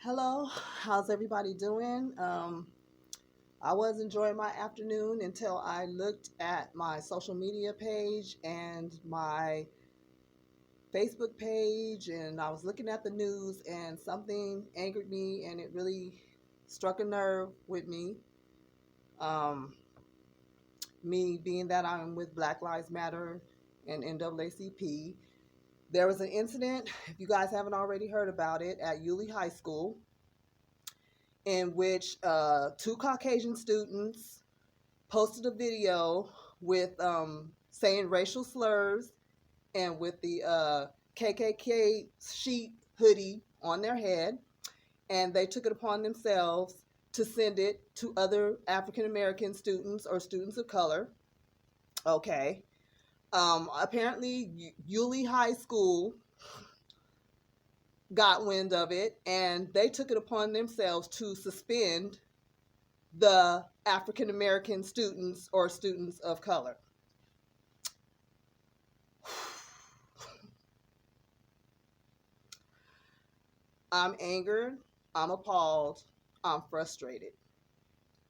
Hello, how's everybody doing? I was enjoying my afternoon until I looked at my social media page and my Facebook page, and I was looking at the news, and something angered me, and it really struck a nerve with me. Um, Me being that I'm with Black Lives Matter and NAACP, there was an incident, if you guys haven't already heard about it, at Yulee High School in which two Caucasian students posted a video with saying racial slurs and with the KKK sheet hoodie on their head, and they took it upon themselves to send it to other African American students or students of color. Okay. Apparently, Yulee High School got wind of it, and they took it upon themselves to suspend the African American students or students of color. I'm angered, I'm appalled, I'm frustrated.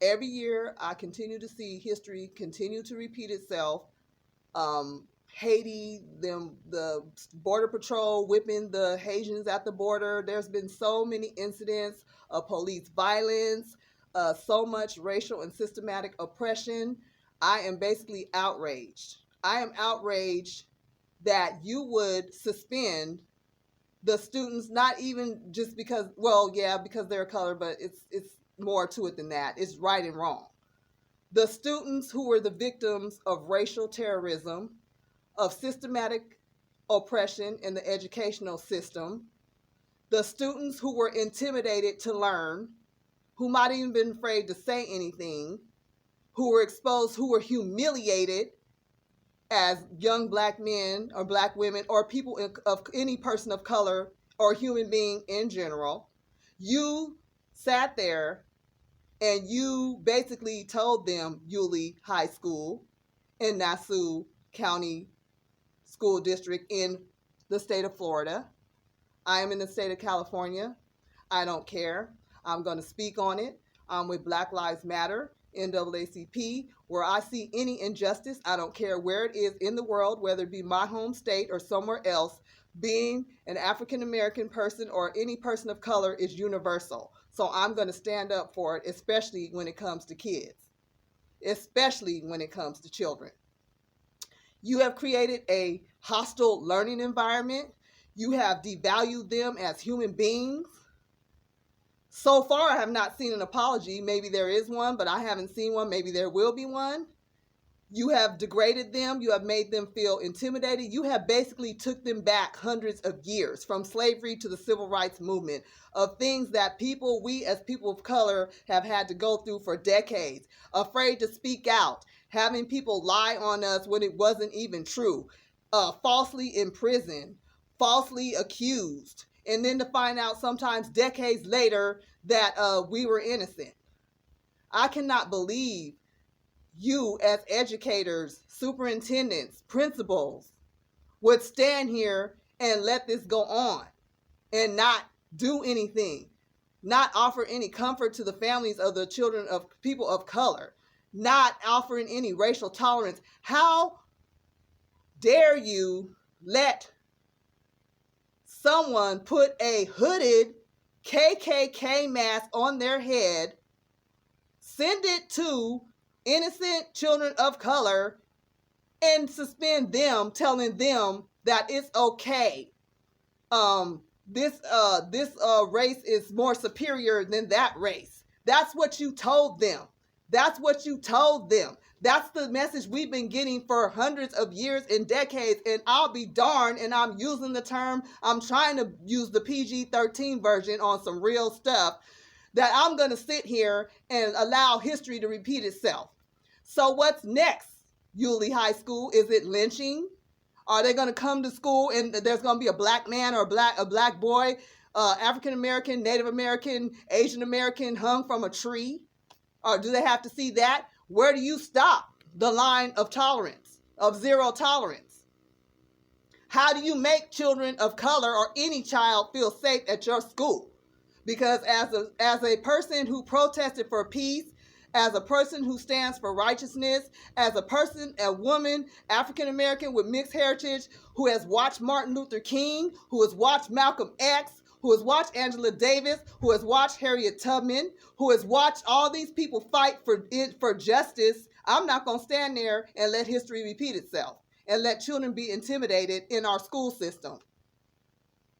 Every year, I continue to see history continue to repeat itself. Haiti, the border patrol whipping the Haitians at the border. There's been so many incidents of police violence, so much racial and systematic oppression. I am basically outraged. I am outraged that you would suspend the students, not even just because, well, yeah, because they're color, but it's more to it than that. It's right and wrong. The students who were the victims of racial terrorism, of systematic oppression in the educational system, the students who were intimidated to learn, who might have even been afraid to say anything, who were exposed, who were humiliated as young black men or black women or people of any person of color or human being in general. You sat there and you basically told them, Yulee High School in Nassau County School District in the state of Florida. I am in the state of California. I don't care. I'm going to speak on it. I'm with Black Lives Matter, NAACP. Where I see any injustice, I don't care where it is in the world, whether it be my home state or somewhere else, being an African American person or any person of color is universal. So I'm going to stand up for it, especially when it comes to kids, especially when it comes to children. You have created a hostile learning environment. You have devalued them as human beings. So far, I have not seen an apology. Maybe there is one, but I haven't seen one. Maybe there will be one. You have degraded them. You have made them feel intimidated. You have basically took them back hundreds of years from slavery to the civil rights movement of things that we as people of color have had to go through for decades, afraid to speak out, having people lie on us when it wasn't even true, falsely imprisoned, falsely accused, and then to find out sometimes decades later that we were innocent. I cannot believe you as educators, superintendents, principals would stand here and let this go on and not do anything, not offer any comfort to the families of the children of people of color, not offering any racial tolerance. How dare you let someone put a hooded KKK mask on their head, send it to innocent children of color, and suspend them, telling them that it's okay. This race is more superior than that race. That's what you told them. That's what you told them. That's the message we've been getting for hundreds of years and decades. And I'll be darned, and I'm using the term, I'm trying to use the PG-13 version on some real stuff, that I'm going to sit here and allow history to repeat itself. So what's next, Yulee High School? Is it lynching? Are they going to come to school and there's going to be a black man or a black boy, African American, Native American, Asian American hung from a tree? Or do they have to see that? Where do you stop the line of tolerance, of zero tolerance? How do you make children of color or any child feel safe at your school? Because as a person who protested for peace, as a person who stands for righteousness, as a person, a woman, African American with mixed heritage, who has watched Martin Luther King, who has watched Malcolm X, who has watched Angela Davis, who has watched Harriet Tubman, who has watched all these people fight for justice, I'm not going to stand there and let history repeat itself and let children be intimidated in our school system.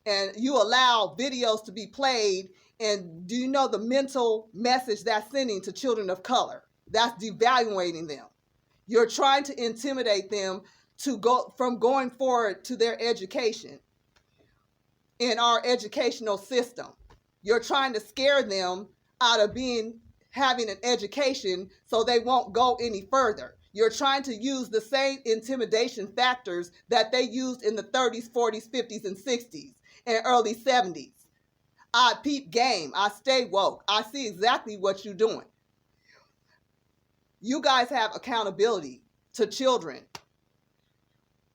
And you allow videos to be played, and do you know the mental message that's sending to children of color? That's devaluating them. You're trying to intimidate them to go from going forward to their education in our educational system. You're trying to scare them out of having an education so they won't go any further. You're trying to use the same intimidation factors that they used in the 30s, 40s, 50s, and 60s and early 70s. I peep game. I stay woke. I see exactly what you're doing. You guys have accountability to children.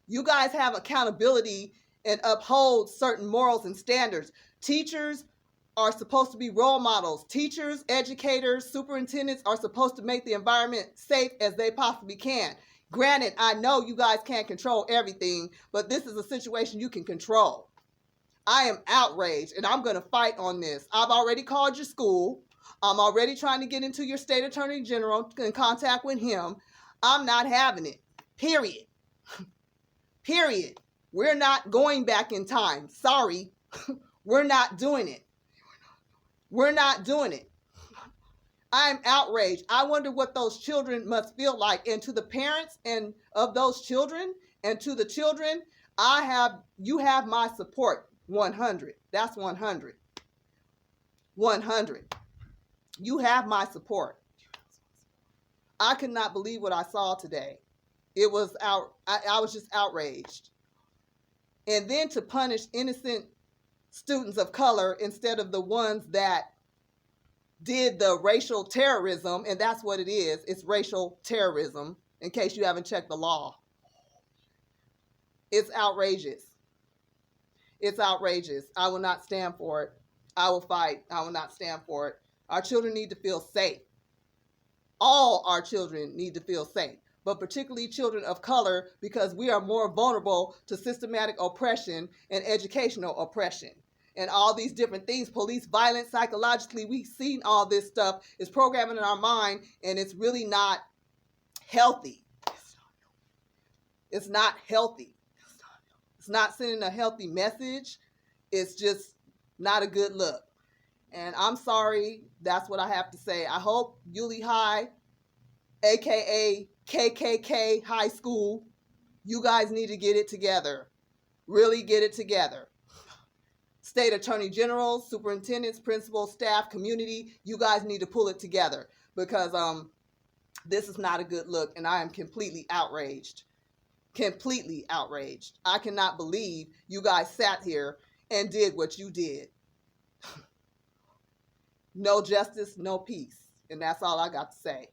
You guys have accountability and uphold certain morals and standards. Teachers are supposed to be role models. Teachers, educators, superintendents are supposed to make the environment safe as they possibly can. Granted, I know you guys can't control everything, but this is a situation you can control. I am outraged, and I'm going to fight on this. I've already called your school. I'm already trying to get into your state attorney general in contact with him. I'm not having it. Period. Period. We're not going back in time. Sorry. We're not doing it. We're not doing it. I'm outraged. I wonder what those children must feel like. And to the parents and of those children and to the children, you have my support. 100. That's 100. 100. You have my support. I could not believe what I saw today. It was I was just outraged. And then to punish innocent students of color instead of the ones that did the racial terrorism, and that's what it is. It's racial terrorism, in case you haven't checked the law. It's outrageous. It's outrageous. I will not stand for it. I will fight. I will not stand for it. Our children need to feel safe. All our children need to feel safe, but particularly children of color, because we are more vulnerable to systematic oppression and educational oppression and all these different things. Police violence, psychologically, we've seen all this stuff. It's programming in our mind, and it's really not healthy. It's not healthy. It's not sending a healthy message. It's just not a good look. And I'm sorry, that's what I have to say. I hope Yulee High, aka KKK High School, you guys need to get it together. Really get it together. State attorney generals, superintendents, principals, staff, community, you guys need to pull it together, because this is not a good look, and I am completely outraged. Completely outraged. I cannot believe you guys sat here and did what you did. No justice, no peace. And that's all I got to say.